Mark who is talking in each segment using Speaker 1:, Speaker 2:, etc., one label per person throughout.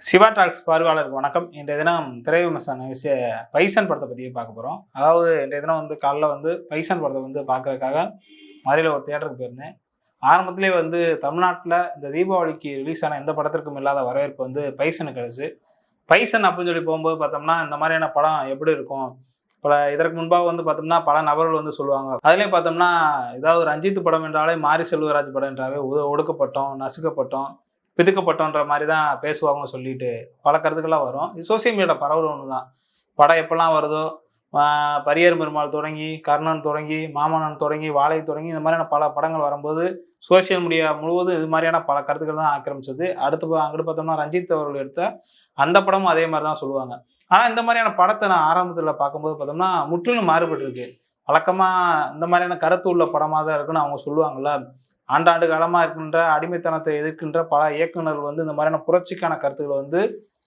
Speaker 1: Siva tax பார்வையாளருக்கு வணக்கம். இன்றைய தினம் திரை விமர்சன பைசன் படத்தை பற்றி பார்க்க போகிறோம். அதாவது இன்றைய தினம் காலைல பைசன் படத்தை பார்க்கறதுக்காக மதுரையில் ஒரு தியேட்டருக்கு போயிருந்தேன். ஆரம்பத்திலே தமிழ்நாட்டில் இந்த தீபாவளிக்கு ரிலீஸ் ஆன எந்த படத்திற்கும் இல்லாத வரவேற்பு பைசனுக்கு கிடச்சி. பைசன் அப்படின்னு சொல்லி போகும்போது பார்த்தோம்னா இந்த மாதிரியான படம் எப்படி இருக்கும், இதற்கு முன்பாக பார்த்தோம்னா பல நபர்கள் சொல்லுவாங்க. அதுலேயும் பார்த்தோம்னா ஏதாவது ரஞ்சித் படம் என்றாலே மாரி செல்வராஜ் படம் என்றாவே ஒடுக்கப்பட்டோம், நசுக்கப்பட்டோம், பிதுக்கப்பட்டோன்ற மாதிரி தான் பேசுவாங்க சொல்லிட்டு பல கருத்துக்கள்லாம் வரும். இது சோசியல் மீடியாவில் பரவல் ஒன்று தான். படம் எப்போல்லாம் வருதோ, பரியேறு பெருமாள் தொடங்கி, கர்ணன் தொடங்கி, மாமன்னன் தொடங்கி, வாழை தொடங்கி, இந்த மாதிரியான பல படங்கள் வரும்போது சோசியல் மீடியா முழுவதும் இது மாதிரியான பல கருத்துக்கள் தான் ஆக்கிரமிச்சது. அங்கிட்டு பார்த்தோம்னா ரஞ்சித் அவர்கள் எடுத்த அந்த படமும் அதே மாதிரி தான் சொல்லுவாங்க. ஆனால் இந்த மாதிரியான படத்தை நான் ஆரம்பத்தில் பார்க்கும்போது பார்த்தோம்னா முற்றிலும் மாறுபட்டிருக்கு. வழக்கமாக இந்த மாதிரியான கருத்து உள்ள படமாக தான் இருக்குன்னு அவங்க சொல்லுவாங்கள்ல. ஆண்டாண்டு காலமாக இருக்கின்ற அடிமைத்தனத்தை எதிர்க்கின்ற பல இயக்குநர்கள் இந்த மாதிரியான புரட்சிக்கான கருத்துக்களை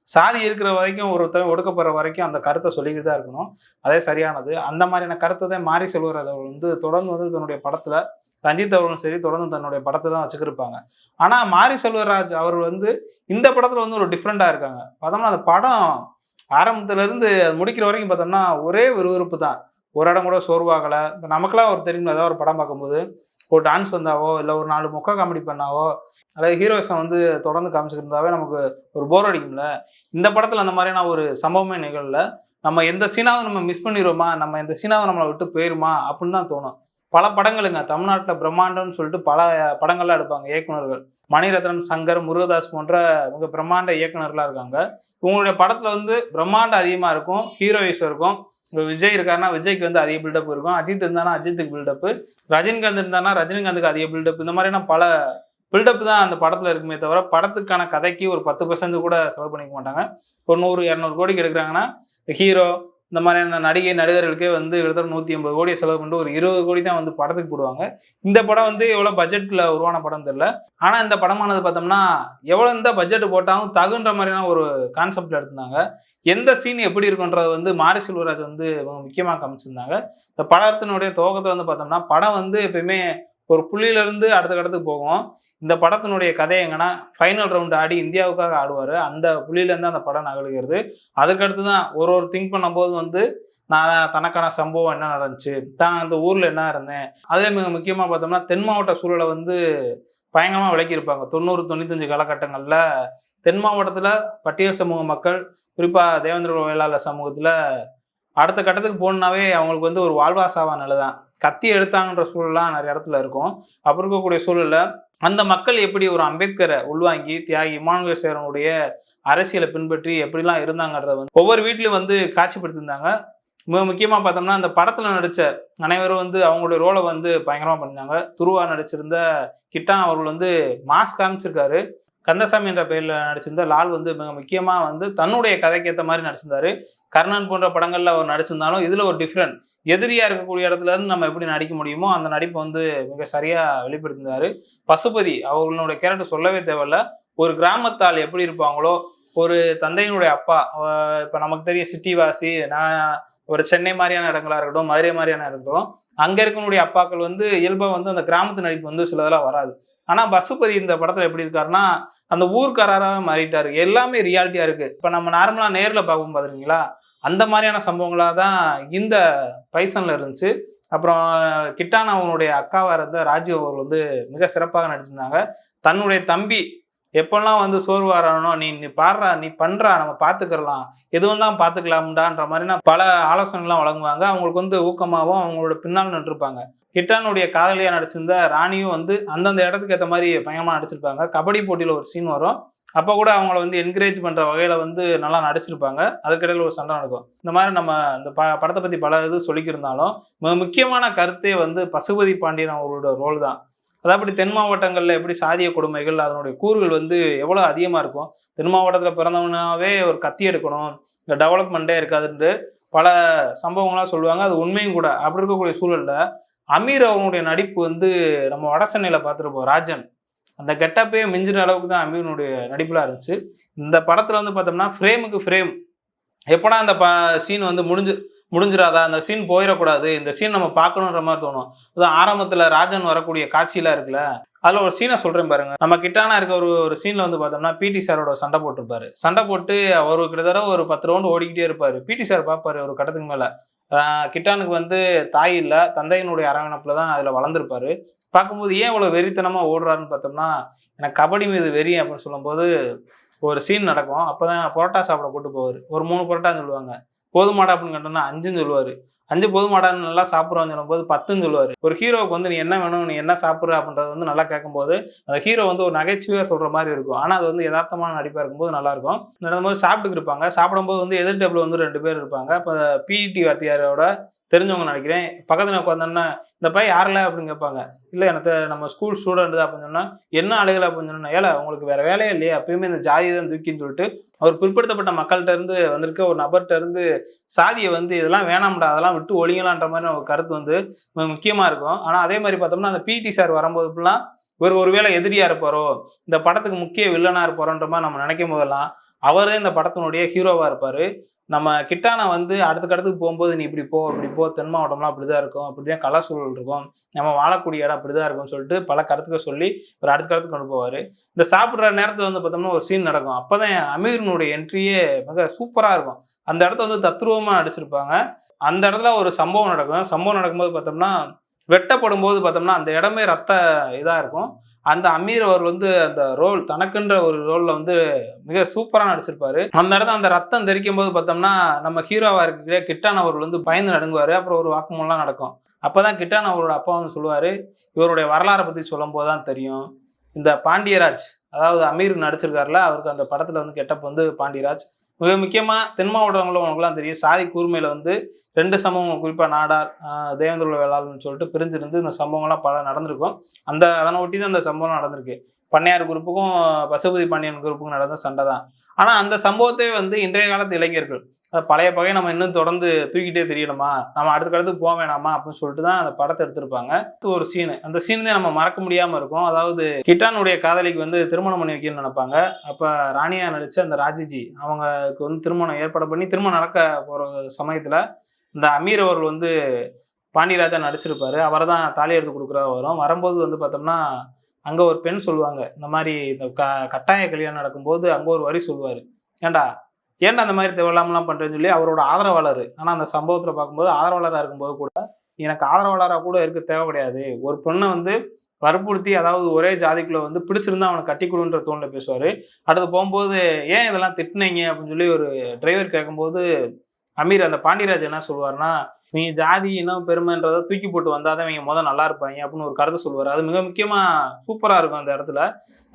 Speaker 1: சாதி இருக்கிற வரைக்கும் ஒருத்தர் ஒடுக்கப்படுற வரைக்கும் அந்த கருத்தை சொல்லிக்கிட்டு தான் இருக்கணும். அதே சரியானது. அந்த மாதிரியான கருத்தை தான் மாரி செல்வராஜ் அவர்கள் தொடர்ந்து தன்னுடைய படத்தில், ரஞ்சித் அவர்களும் சரி, தொடர்ந்து தன்னுடைய படத்தை தான் வச்சுக்கிருப்பாங்க. ஆனால் மாரி செல்வராஜ் அவர்கள் இந்த படத்தில் ஒரு டிஃப்ரெண்ட்டாக இருக்காங்க. பார்த்தோம்னா அந்த படம் ஆரம்பத்திலேருந்து முடிக்கிற வரைக்கும் பார்த்தோம்னா ஒரே விறுவிறுப்பு தான். ஒரு இடம் கூட சோர்வாகலை. இப்போ நமக்கெல்லாம் தெரியும், ஏதாவது ஒரு படம் பார்க்கும்போது ஒரு டான்ஸ் வந்தாவோ, இல்லை ஒரு 4 மொக்க காமெடி பண்ணாவோ, அல்லது ஹீரோயிசம் தொடர்ந்து காமிச்சிருந்தாவே நமக்கு ஒரு போர் அடிக்கும்ல. இந்த படத்தில் அந்த மாதிரியான ஒரு சம்பவமே நிகழல. நம்ம எந்த சீனாவும் நம்ம மிஸ் பண்ணிடுவோமா, நம்ம எந்த சீனாவும் நம்மளை விட்டு போயிருமா அப்படின்னு தான் தோணும். பல படங்களுங்க தமிழ்நாட்டில் பிரம்மாண்டம்னு சொல்லிட்டு பல படங்கள்லாம் எடுப்பாங்க இயக்குநர்கள். மணிரத்னம், சங்கர், முருகதாஸ் போன்ற மிக பிரம்மாண்ட இயக்குநர்களாக இருக்காங்க. இவங்களுடைய படத்தில் பிரம்மாண்டம் அதிகமாக இருக்கும், ஹீரோயிஸ் இருக்கும். இப்போ விஜய் இருக்காருன்னா விஜய்க்கு அதிக பில்டப் இருக்கும், அஜித் இருந்தானா அஜித்துக்கு பில்டப்பு, ரஜினிகாந்த் இருந்தானா ரஜினிகாந்துக்கு அதிக பில்டப். இந்த மாதிரியான பல பில்டப் தான் அந்த படத்தில் இருக்குமே தவிர படத்துக்கான கதைக்கு ஒரு 10% கூட செலவு பண்ணிக்க மாட்டாங்க. ஒரு 100-200 கோடிக்கு எடுக்கிறாங்கன்னா ஹீரோ இந்த மாதிரியான நடிகர்களுக்கே கிட்டத்தட்ட 180 கோடியை செலவு பண்ணிட்டு ஒரு 20 கோடி தான் படத்துக்கு போடுவாங்க. இந்த படம் எவ்வளோ பட்ஜெட்டில் உருவான படம் தெரியல. ஆனால் இந்த படமானது பார்த்தோம்னா எவ்வளோ இந்த பட்ஜெட் போட்டாலும் தகுன்ற மாதிரியான ஒரு கான்செப்டில் எடுத்திருந்தாங்க. எந்த சீன் எப்படி இருக்குன்றது மாரி செல்வராஜ் முக்கியமாக காமிச்சிருந்தாங்க. இந்த படத்தினுடைய துவக்கத்தை பார்த்தோம்னா படம் எப்பயுமே ஒரு புள்ளியிலேருந்து அடுத்த கட்டத்துக்கு போகும். இந்த படத்தினுடைய கதை எங்கன்னா ஃபைனல் ரவுண்ட் ஆடி இந்தியாவுக்காக ஆடுவார். அந்த புள்ளியிலேருந்து அந்த படம் நகழுகிறது. அதுக்கடுத்து தான் ஒரு திங்க் பண்ணும்போது நான் தனக்கான சம்பவம் என்ன நடந்துச்சு, தான் அந்த ஊரில் என்ன இருந்தேன். அதிலே மிக முக்கியமாக பார்த்தோம்னா தென் மாவட்ட சூழலை பயங்கரமாக விளக்கியிருப்பாங்க. 90-95 காலகட்டங்களில் தென் மாவட்டத்தில் பட்டியல் சமூக மக்கள், குறிப்பாக தேவேந்திர வேளாளர் சமூகத்தில் அடுத்த கட்டத்துக்கு போகணுன்னாவே அவங்களுக்கு ஒரு வாழ்வாசாவா நிலை தான். கத்தி எடுத்தாங்கன்ற சூழலாம் நிறைய இடத்துல இருக்கும். அப்போ இருக்கக்கூடிய சூழலில் அந்த மக்கள் எப்படி ஒரு அம்பேத்கரை உள்வாங்கி தியாகி இமானுவேல் சேகரனுடைய அரசியலை பின்பற்றி எப்படிலாம் இருந்தாங்கன்றத ஒவ்வொரு வீட்லையும் காட்சிப்படுத்தியிருந்தாங்க. மிக முக்கியமாக பார்த்தோம்னா அந்த படத்தில் நடித்த அனைவரும் அவங்களுடைய ரோலை பயங்கரமாக பண்ணியிருந்தாங்க. துருவா நடிச்சிருந்த கிட்டான் அவர்கள் மாஸ் காமிச்சிருக்காரு. கந்தசாமி என்ற பெயரில் நடிச்சிருந்த லால் மிக முக்கியமாக தன்னுடைய கதைக்கு ஏற்ற மாதிரி நடிச்சிருந்தாரு. கர்ணன் போன்ற படங்களில் அவர் நடிச்சிருந்தாலும் இதில் ஒரு டிஃப்ரெண்ட், எதிரியாக இருக்கக்கூடிய இடத்துல இருந்து நம்ம எப்படி நடிக்க முடியுமோ அந்த நடிப்பை மிக சரியாக வெளிப்படுத்தினார். பசுபதி அவர்களுடைய கேரக்டர் சொல்லவே தேவையில்ல. ஒரு கிராமத்தால் எப்படி இருப்பாங்களோ, ஒரு தந்தையினுடைய அப்பா, இப்போ நமக்கு தெரியும் சிட்டிவாசி, நான் ஒரு சென்னை மாதிரியான இடங்களா இருக்கட்டும், மதுரை மாதிரியான இருக்கட்டும், அங்கே இருக்கக்கூடிய அப்பாக்கள் இயல்பாக அந்த கிராமத்து நடிப்பு சிலதெல்லாம் வராது. ஆனால் பசுபதி இந்த படத்தில் எப்படி இருக்காருன்னா அந்த ஊர்க்காராக மாறிட்டாரு. எல்லாமே ரியாலிட்டியாக இருக்குது. இப்போ நம்ம நார்மலாக நேரில் பார்க்கும் பார்த்துருக்கீங்களா, அந்த மாதிரியான சம்பவங்களாக தான் இந்த பைசனில் இருந்துச்சு. அப்புறம் கிட்டான் அவனுடைய அக்காவாக இருந்த ராஜீவ் அவர்கள் மிக சிறப்பாக நடிச்சிருந்தாங்க. தன்னுடைய தம்பி எப்பெல்லாம் சோர்வாரானோ, நீ பாடுறா, நீ பண்ணுறா, நம்ம பார்த்துக்கிறலாம், எதுவும் தான் பார்த்துக்கலாம்டான்ற மாதிரினா பல ஆலோசனைலாம் வழங்குவாங்க. அவங்களுக்கு ஊக்கமாகவும் அவங்களோட பின்னால் நின்றுருப்பாங்க. கிட்டானுடைய காதலியாக நடிச்சிருந்த ராணியும் அந்தந்த இடத்துக்கு ஏற்ற மாதிரி பயங்கரமாக நடிச்சிருப்பாங்க. கபடி போட்டியில் ஒரு சீன் வரும். அப்போ கூட அவங்கள என்கரேஜ் பண்ணுற வகையில் நல்லா நடிச்சிருப்பாங்க. அதுக்கிடையில் ஒரு சண்டை நடக்கும். இந்த மாதிரி நம்ம இந்த படத்தை பற்றி பல இது சொல்லிக்கிருந்தாலும் மிக முக்கியமான கருத்தே பசுபதி பாண்டியன் அவங்களோட ரோல் தான். அதாவது தென் மாவட்டங்களில் எப்படி சாதிய கொடுமைகள், அதனுடைய கூறுகள் எவ்வளோ அதிகமாக இருக்கும். தென் மாவட்டத்தில் பிறந்தவனாவே ஒரு கத்தி எடுக்கணும், இந்த டெவலப்மெண்ட்டே இருக்காதுன்ட்டு பல சம்பவங்களாக சொல்லுவாங்க. அது உண்மையும் கூட. அப்படி இருக்கக்கூடிய சூழலில் அமீர் அவனுடைய நடிப்பு நம்ம வட சென்னையில் பார்த்துருப்போம். ராஜன் அந்த கெட்டப்பே மிஞ்சின அளவுக்கு தான் அமீரனுடைய நடிப்புலாம் இருந்துச்சு. இந்த படத்தில் பார்த்தோம்னா ஃப்ரேமுக்கு ஃப்ரேம் எப்போனா அந்த சீன் முடிஞ்சிடாதா, அந்த சீன் போயிடக்கூடாது, இந்த சீன் நம்ம பார்க்கணுன்ற மாதிரி தோணும். அதான் ஆரம்பத்துல ராஜன் வரக்கூடிய காட்சியெல்லாம் இருக்குல்ல, அதுல ஒரு சீனை சொல்றேன் பாருங்க. நம்ம கிட்டானா இருக்க ஒரு ஒரு சீன்ல வந்து பார்த்தோம்னா, பிடி சாரோட சண்டை போட்டிருப்பாரு. சண்டை போட்டு அவரு கிட்டத்தட்ட ஒரு 10 ரவுண்டு ஓடிக்கிட்டே இருப்பாரு. பிடி சார் பார்ப்பாரு ஒரு கட்டத்துக்கு மேல. கிட்டானுக்கு வந்து தாய் இல்ல, தந்தையினுடைய அரவணைப்புல தான் அதுல வளர்ந்திருப்பாரு. பார்க்கும்போது ஏன் இவ்வளவு வெறித்தனமா ஓடுறாருன்னு பார்த்தோம்னா, எனக்கு கபடி மீது வெறி அப்படின்னு சொல்லும்போது ஒரு சீன் நடக்கும். அப்பதான் புரோட்டா சாப்பிட கூட்டு போவாரு. ஒரு 3 புரோட்டான்னு சொல்லுவாங்க. போதுமாடா அப்படின்னு கேட்டோம்னா 5ன்னு சொல்லுவாரு. 5 போதுமாடான்னு நல்லா சாப்பிடுவான்னு சொல்லும்போது 10ன்னு சொல்லுவாரு. ஒரு ஹீரோவுக்கு வந்து நீ என்ன வேணும், நீ என்ன சாப்பிடுற அப்படின்றத வந்து நல்லா கேட்கும்போது, அந்த ஹீரோ வந்து ஒரு நகைச்சுவையா சொல்ற மாதிரி இருக்கும். ஆனா அது வந்து எதார்த்தமான நடிப்பா இருக்கும்போது நல்லா இருக்கும். நடக்கும்போது சாப்பிட்டுட்டு இருப்பாங்க. சாப்பிடும்போது வந்து எதிர் டேபிள்ல வந்து 2 பேர் இருப்பாங்க. அப்ப பிஇடி வாத்தியாரோட தெரிஞ்சவங்க நினைக்கிறேன். பக்கத்துல உட்காந்தோன்னே, "இந்த பையன் யாருல?" அப்படின்னு கேட்பாங்க. "இல்ல எனக்கு நம்ம ஸ்கூல் ஸ்டூடண்ட் தான்" அப்படின்னு சொன்னா, "என்ன அழுகல?" அப்படின்னு சொன்னா, "ஏல உங்களுக்கு வேற வேலையே இல்லையா? எப்பயுமே இந்த ஜாதி தான் தூக்கின்னு" சொல்லிட்டு, அவர் பிற்படுத்தப்பட்ட மக்கள்ட்ட இருந்து வந்திருக்க ஒரு நபர்ட்ட இருந்து சாதிய வந்து இதெல்லாம் வேணாம்டா, அதெல்லாம் விட்டு ஒழிங்கலான்ற மாரி ஒரு கருத்து வந்து முக்கியமா இருக்கும். ஆனா அதே மாரி பார்த்தோம்னா, அந்த பிடி சார் வரும்போது ஃபுல்லா ஒரு வேளை எதிரியா இருப்பாரோ, இந்த படத்துக்கு முக்கிய வில்லனா இருப்பாரோன்ற மாரி நம்ம நினைக்கும் போதெல்லாம், அவரே இந்த படத்தினுடைய ஹீரோவா இருப்பாரு. நம்ம கிட்டான வந்து அடுத்த கட்டத்துக்கு போம்போது, "நீ இப்படி போ, இப்படி போ. தென் மாவட்டம்லாம் அப்படிதான் இருக்கும். அப்படிதான் கலா சூழல் இருக்கும். நம்ம வாழக்கூடிய இடம் அப்படிதான் இருக்கும்னு" சொல்லிட்டு பல கருத்துக்கள் சொல்லி ஒரு அடுத்த கட்டத்துக்கு கொண்டு போவாரு. இந்த சாப்பிடுற நேரத்துல வந்து பார்த்தோம்னா, ஒரு சீன் நடக்கும். அப்பதான் அமீரினுடைய என்ட்ரியே மிக சூப்பரா இருக்கும். அந்த இடத்த வந்து தத்ரூவமா நடிச்சிருப்பாங்க. அந்த இடத்துல ஒரு சம்பவம் நடக்கும். சம்பவம் நடக்கும்போது பார்த்தோம்னா, வெட்டப்படும்போது பார்த்தோம்னா, அந்த இடமே ரத்த இதா இருக்கும். அந்த அமீர் அவர் வந்து அந்த ரோல் தனக்குன்ற ஒரு ரோல்ல வந்து மிக சூப்பரா நடிச்சிருப்பாரு. அந்த இடத்துல அந்த ரத்தம் தெறிக்கும்போது பார்த்தோம்னா, நம்ம ஹீரோவா இருக்கக்கூடிய கிட்டான் அவர்கள் வந்து பயந்து நடுங்குவாரு. அப்புறம் ஒரு வாக்குமூலம்லாம் நடக்கும். அப்பதான் கிட்டான் அவரோட அப்பா வந்து சொல்லுவாரு, இவருடைய வரலாற பத்தி சொல்லும்போது தான் தெரியும். இந்த பாண்டியராஜ், அதாவது அமீர் நடிச்சிருக்காருல்ல, அவருக்கு அந்த படத்துல வந்து கெட்டப் வந்து பாண்டியராஜ். மிக முக்கியமா தென் மாவட்டங்கள்ல உங்களுக்குலாம் தெரியும். சாதி கூர்மையில வந்து 2 சம்பவம் குறிப்பா நாடார், தேவேந்திர குல வேளாளர்ன்னு சொல்லிட்டு பிரிஞ்சிருந்து இந்த சம்பவங்கள்லாம் பல நடந்திருக்கும். அதனை ஒட்டி தான் அந்த சம்பவம் நடந்திருக்கு. பண்ணையார் குரூப்புக்கும், பசுபதி பாண்டியன் குரூப்புக்கும் நடந்த சண்டை தான். ஆனா அந்த சம்பவத்தை வந்து இன்றைய காலத்து இளைஞர்கள், பழைய பகையை நம்ம இன்னும் தொடர்ந்து தூக்கிட்டே திரியணுமா? நம்ம அடுத்த கட்டத்துக்கு போ வேணாமா? அப்படின்னு சொல்லிட்டு தான் அந்த படத்த எடுத்திருப்பாங்க. ஒரு சீனு. அந்த சீன் தான் நம்ம மறக்க முடியாம இருக்கும். அதாவது கிட்டானுடைய காதலிக்கு வந்து திருமணம் பண்ணி வைக்கணும்னு நெனைப்பாங்க. அப்ப ராணியா நடிச்ச அந்த ராஜிஜி, அவங்களுக்கு வந்து திருமணம் ஏற்பாடு பண்ணி, திருமணம் நடக்க போற சமயத்துல, இந்த அமீர் அவர்கள் வந்து பாண்டியராஜா நடிச்சிருப்பாரு. அவர தான் தாலி எடுத்து குடுக்குறதா வரும். வரும்போது வந்து பார்த்தோம்னா, அங்க ஒரு பெண் சொல்லுவாங்க. இந்த மாரி இந்த கட்டாய கல்யாணம் நடக்கும்போது அங்க ஒரு வரி சொல்லுவாரு. "ஏன்டா ஏன்டா அந்த மாரி தேவையில்லாமலாம் பண்றேன்னு" சொல்லி அவரோட ஆதரவாளரு. ஆனா அந்த சம்பவத்துல பார்க்கும்போது ஆதரவாளரா இருக்கும்போது கூட, எனக்கு ஆதரவாளரா கூட இருக்க தேவை கிடையாது. ஒரு பொண்ண வந்து வற்புறுத்தி, அதாவது ஒரே ஜாதிக்குள்ள வந்து பிடிச்சிருந்தா அவன கட்டிக்குடுன்ற டோன்ல பேசுவாரு. அடுத்து போம்போது, "ஏன் இதெல்லாம் திட்டுனீங்க?" அப்படின்னு சொல்லி ஒரு டிரைவர் கேட்கும்போது, அமீர் அந்த பாண்டியராஜ் என்ன சொல்லுவாருன்னா, "இவங்க ஜாதி, இனம், பெருமைன்றத தூக்கி போட்டு வந்தா தான் இவங்க மொத நல்லா இருப்பாய்ங்க" அப்படின்னு ஒரு கருத்து சொல்லுவாரு. அது மிக முக்கியமா சூப்பரா இருக்கும் அந்த இடத்துல.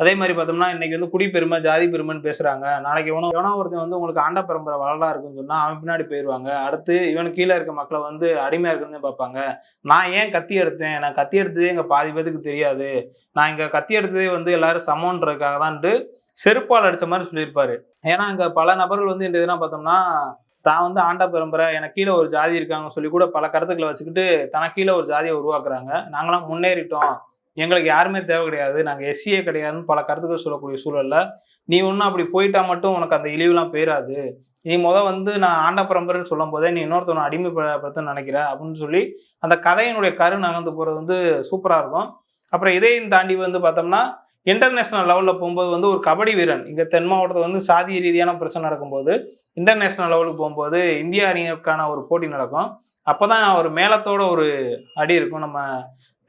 Speaker 1: அதே மாரி பார்த்தோம்னா, இன்னைக்கு வந்து குடி பெருமை, ஜாதி பெருமைன்னு பேசுறாங்க. நாளைக்கு எவனோ எவனோ ஒருத்தன் வந்து உங்களுக்கு ஆண்ட பரம்பரை வரலாறு இருக்குன்னு சொன்னா, அவன் பின்னாடி போயிருவாங்க. அடுத்து இவனுக்கு கீழ இருக்க மக்கள வந்து அடிமையா இருக்குன்னு பார்ப்பாங்க. நான் ஏன் கத்தி எடுத்தேன்? நான் கத்தி எடுத்ததே இங்க பாதி பேத்துக்கு தெரியாது. நான் இங்க கத்தி எடுத்ததே வந்து எல்லாரும் சமம்ன்றதுக்காக தான்ட்டு செருப்பால அடிச்ச மாரி சொல்லியிருப்பாரு. ஏன்னா, அங்க பல நபர்கள் வந்து இந்த இதெல்லாம் பார்த்தோம்னா, தான் வந்து ஆண்ட பரம்பரை, எனக்கு கீழ ஒரு ஜாதி இருக்காங்கன்னு சொல்லி கூட பல கருத்துக்கள வச்சுக்கிட்டு, தனக்கு கீழ ஒரு ஜாதிய உருவாக்குறாங்க. நாங்கலாம் முன்னேறிட்டோம். எங்களுக்கு யாருமே தேவை கிடையாது. நாங்க எஸ்சியே கிடையாதுன்னு பல கருத்துக்கள் சொல்லக்கூடிய சூழல்ல, நீ ஒண்ணும் அப்படி போயிட்டா மட்டும் உனக்கு அந்த இழிவுலாம் போயிராது. நீ வந்து நான் ஆண்ட பரம்பரைன்னு சொல்லும்போதே, நீ இன்னொருத்தவன அடிமைப்படுத்தணும்னு நெனைக்கிற அப்படின்னு சொல்லி, அந்த கதையினுடைய கரு நகர்ந்து போறது வந்து சூப்பரா இருக்கும். அப்புறம் இதையும் தாண்டி வந்து பார்த்தோம்னா, இன்டர்நேஷனல் லெவல்ல போம்போது வந்து ஒரு கபடி வீரன், இங்க தென் மாவட்டத்துல வந்து சாதிய ரீதியான பிரச்சனை நடக்கும்போது, இன்டர்நேஷனல் லெவலுக்கு போம்போது, இந்திய அணியினருக்கான ஒரு போட்டி நடக்கும். அப்பதான் ஒரு மேளத்தோட ஒரு அடி இருக்கும். நம்ம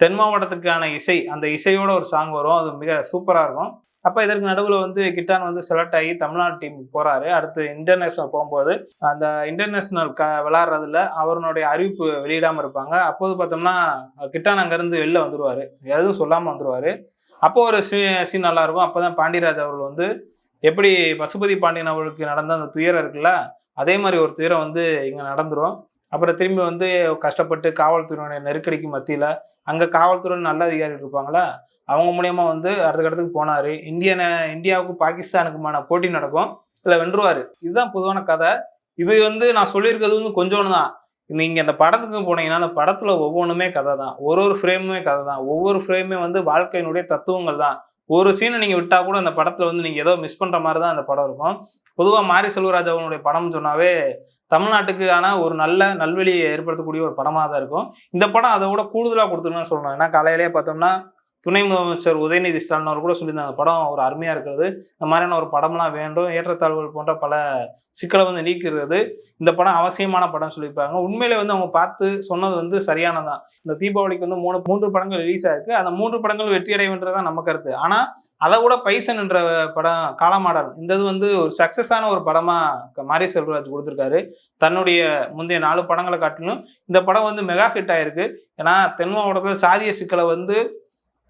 Speaker 1: தென் மாவட்டத்துக்கான இசை, அந்த இசையோட ஒரு சாங் வரும். அது மிக சூப்பரா இருக்கும். அப்ப இதற்கு நடுவுல வந்து கிட்டான் வந்து செலக்ட் ஆகி தமிழ்நாடு டீமுக்கு போறாரு. அடுத்து இன்டர்நேஷனல் போம்போது, அந்த இன்டர்நேஷனல் விளையாடுறதுல அவருடைய அறிவிப்பு வெளியிடாம இருப்பாங்க. அப்போது பார்த்தோம்னா, கிட்டான் அங்கருந்து வெளில வந்துருவாரு. எதுவும் சொல்லாம வந்துருவாரு. அப்போ ஒரு சீன் நல்லாருக்கும். அப்பதான் பாண்டியராஜ் அவர்கள் வந்து எப்படி பசுபதி பாண்டியன் அவர்களுக்கு நடந்த அந்த துயரம் இருக்குல்ல, அதே மாரி ஒரு துயரம் வந்து இங்க நடந்துரும். அப்புறம் திரும்பி வந்து கஷ்டப்பட்டு காவல்துறையினுடைய நெருக்கடிக்கு மத்தியில, அங்க காவல்துறையில நல்ல அதிகாரிகள் இருப்பாங்கல்ல, அவங்க மூலியமா வந்து அடுத்த கட்டத்துக்கு போனாரு. இந்தியாவுக்கும் பாகிஸ்தானுக்குமான போட்டி நடக்கும். இதுல வென்றுவாரு. இதுதான் பொதுவான கதை. இது வந்து நான் சொல்லியிருக்கிறது வந்து கொஞ்சோண்டு தான். நீங்க அந்த படத்துக்கு போனீங்கன்னா, அந்த படத்துல ஒவ்வொன்னுமே கதை தான். ஒரு ஃப்ரேமுமே கதை தான். ஒவ்வொரு ஃப்ரேமுமே வந்து வாழ்க்கையினுடைய தத்துவங்கள் தான். ஒரு சீனை நீங்கள் விட்டால் கூட அந்த படத்தில் வந்து நீங்கள் ஏதோ மிஸ் பண்ணுற மாதிரி தான் அந்த படம் இருக்கும். பொதுவாக மாரி செல்வராஜ் அவர்களுடைய படம்னு சொன்னாவே தமிழ்நாட்டுக்கான ஒரு நல்ல நல்வழியை ஏற்படுத்தக்கூடிய ஒரு படமாக தான் இருக்கும். இந்த படம் அதை விட கூடுதலாக கொடுத்துருன்னு சொல்லணும். ஏன்னா காலையிலேயே பார்த்தோம்னா துணை முதலமைச்சர் உதயநிதி ஸ்டாலின் அவர் கூட சொல்லியிருந்தாங்க படம் ஒரு அருமையாக இருக்கிறது, இந்த மாதிரியான ஒரு படம்லாம் வேண்டும், ஏற்றத்தாழ்வுகள் போன்ற பல சிக்கலை வந்து நீக்கிறது, இந்த படம் அவசியமான படம் சொல்லியிருப்பாங்க. உண்மையிலே வந்து அவங்க பார்த்து சொன்னது வந்து சரியானதான். இந்த தீபாவளிக்கு வந்து மூன்று படங்கள் ரிலீஸ் ஆயிருக்கு. அந்த 3 படங்கள் வெற்றி அடைவுன்றதான் நம்ம கருத்து. ஆனால் அதை விட பைசன் என்ற படம் காலமாடல் இந்த இது வந்து ஒரு சக்சஸான ஒரு படமா மாரி செல்வராஜ் கொடுத்துருக்காரு. தன்னுடைய முந்தைய 4 படங்களை காட்டிலும் இந்த படம் வந்து மெகா ஹிட் ஆயிருக்கு. ஏன்னா தென் மாவட்டத்தில் சாதிய சிக்கலை வந்து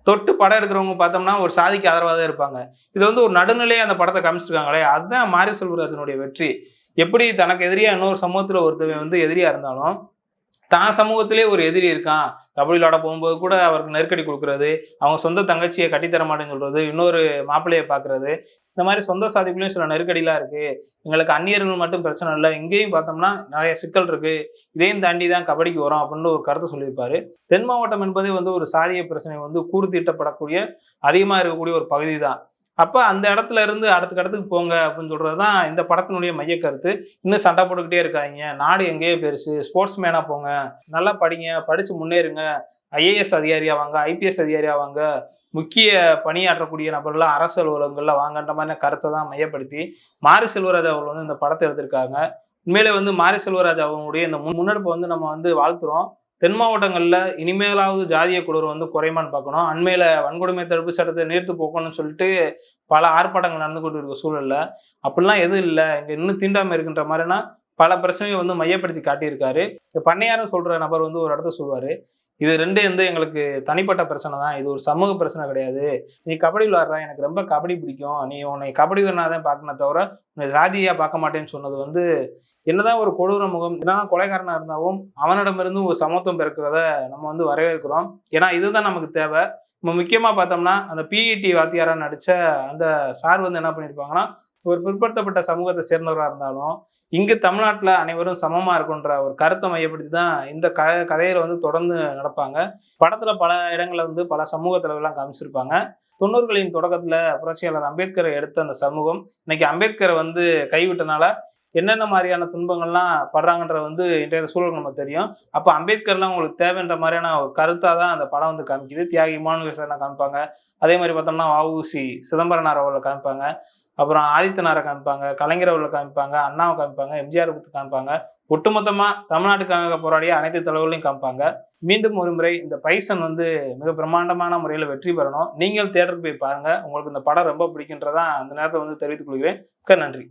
Speaker 1: தொட்டு படம் எடுக்கிறவங்க பார்த்தோம்னா ஒரு சாதிக்கு ஆதரவாக தான் இருப்பாங்க. இது வந்து ஒரு நடுநிலையை அந்த படத்தை காமிச்சிருக்காங்களே, அதுதான் மாரி செல்வராஜனுடைய வெற்றி. எப்படி தனக்கு எதிரியா இன்னொரு சமூகத்தில் ஒருத்தவன் வந்து எதிரியா இருந்தாலும் தான் சமூகத்திலே ஒரு எதிரி இருக்கான், கபடி விளையாட போகும்போது கூட அவருக்கு நெருக்கடி கொடுக்குறது, அவங்க சொந்த தங்கச்சியை கட்டித்தர மாட்டேன்னு சொல்றது, இன்னொரு மாப்பிள்ளையை பார்க்கறது, இந்த மாதிரி சொந்த சாதிக்குள்ளேயும் சில நெருக்கடிலாம் இருக்கு. எங்களுக்கு அந்நியர்கள் மட்டும் பிரச்சனை இல்லை, இங்கேயும் பார்த்தோம்னா நிறைய சிக்கல் இருக்கு, இதையும் தாண்டி தான் கபடிக்கு வரும் அப்படின்னு ஒரு கருத்தை சொல்லியிருப்பாரு. தென் மாவட்டம் என்பதே வந்து ஒரு சாதிய பிரச்சனை வந்து கூர்த்தீட்டப்படக்கூடிய அதிகமாக இருக்கக்கூடிய ஒரு பகுதி தான். அப்போ அந்த இடத்துல இருந்து அடுத்த இடத்துக்கு போங்க அப்படின்னு சொல்றது தான் இந்த படத்தினுடைய மைய கருத்து. இன்னும் சண்டை போட்டுக்கிட்டே இருக்காங்க, நாடு எங்கேயோ பெருசு, ஸ்போர்ட்ஸ் மேனாக போங்க, நல்லா படிங்க, படித்து முன்னேறுங்க, ஐஏஎஸ் அதிகாரியாக வாங்க, ஐபிஎஸ் அதிகாரியாக வாங்க, முக்கிய பணியாற்றக்கூடிய நபர்கள்லாம் அரசு அலுவலகங்கள்ல வாங்கன்ற மாதிரி கருத்தை தான் மையப்படுத்தி மாரி செல்வராஜ் அவர்கள் வந்து இந்த படத்தை எடுத்திருக்காங்க. உண்மையிலே வந்து மாரி செல்வராஜ் அவங்களுடைய இந்த முன்னெடுப்பை வந்து நம்ம வந்து வாழ்த்துறோம். தென் மாவட்டங்களில் இனிமேலாவது ஜாதிய கொடூரம் வந்து குறையுமான்னு பார்க்கணும். அண்மையில் வன்கொடுமை தடுப்பு சட்டத்தை நீர்த்து போக்கணும்னு சொல்லிட்டு பல ஆர்ப்பாட்டங்கள் நடந்து கொண்டு இருக்க சூழல்ல அப்படிலாம் எதுவும் இல்லை, இங்கே இன்னும் தீண்டாமை இருக்குன்ற மாதிரினா பல பிரச்சனைகளை வந்து மையப்படுத்தி காட்டியிருக்காரு. இந்த பண்ணையாரும் சொல்ற நபர் வந்து ஒரு இடத்த சொல்லுவார், இது ரெண்டு வந்து எங்களுக்கு தனிப்பட்ட பிரச்சனை தான், இது ஒரு சமூக பிரச்சனை கிடையாது. நீ கபடி விளையாடுற, எனக்கு ரொம்ப கபடி பிடிக்கும், நீ உன்னை கபடி வீரனாதான் பார்க்கணும் தவிர உன்னை ஜாதியா பார்க்க மாட்டேன்னு சொன்னது வந்து என்னதான் ஒரு கொடூர முகம், என்னதான் கொலைகாரனா இருந்தாலும் அவனிடமிருந்து ஒரு சமத்துவம் பிறக்கிறத நம்ம வந்து வரவேற்கிறோம். ஏன்னா இதுதான் நமக்கு தேவை. நம்ம முக்கியமா பார்த்தோம்னா அந்த பிஇடி வாத்தியாரா நடிச்ச அந்த சார் வந்து என்ன பண்ணியிருப்பாங்கன்னா, ஒரு பிற்படுத்தப்பட்ட சமூகத்தை சேர்ந்தவராக இருந்தாலும் இங்கு தமிழ்நாட்டில் அனைவரும் சமமா இருக்குன்ற ஒரு கருத்தை மையப்படுத்தி தான் இந்த கதையில வந்து தொடர்ந்து நடப்பாங்க. படத்துல பல இடங்கள்ல வந்து பல சமூக தலைவர்கள்லாம் காமிச்சிருப்பாங்க. 90களின் தொடக்கத்துல புரட்சியாளர் அம்பேத்கரை எடுத்த அந்த சமூகம் இன்னைக்கு அம்பேத்கரை வந்து கைவிட்டனால என்னென்ன மாதிரியான துன்பங்கள்லாம் படுறாங்கன்றது வந்து இன்றைய சூழலுக்கு நம்ம தெரியும். அப்போ அம்பேத்கர்லாம் உங்களுக்கு தேவைன்ற மாதிரியான ஒரு கருத்தாக தான் அந்த படம் வந்து காமிக்குது. தியாகி இமானுவேல் காமிப்பாங்க. அதே மாதிரி பார்த்தோம்னா வஉசி சிதம்பரனார் அவர்களை காமிப்பாங்க, அப்புறம் ஆதித்தனாரை காமிப்பாங்க, கலைஞர் அவர்களை காமிப்பாங்க, அண்ணாவை காமிப்பாங்க, எம்ஜிஆர் காமிப்பாங்க. ஒட்டுமொத்தமாக தமிழ்நாட்டுக்காக போராடிய அனைத்து தலைவர்களையும் காமிப்பாங்க. மீண்டும் ஒரு முறை இந்த பைசன் வந்து மிக பிரம்மாண்டமான முறையில் வெற்றி பெறணும். நீங்கள் தியேட்டருக்கு போய் பாருங்க, உங்களுக்கு இந்த படம் ரொம்ப பிடிக்கின்றதான் அந்த நேரத்தை வந்து தெரிவித்துக் கொள்கிறேன். மிக்க நன்றி.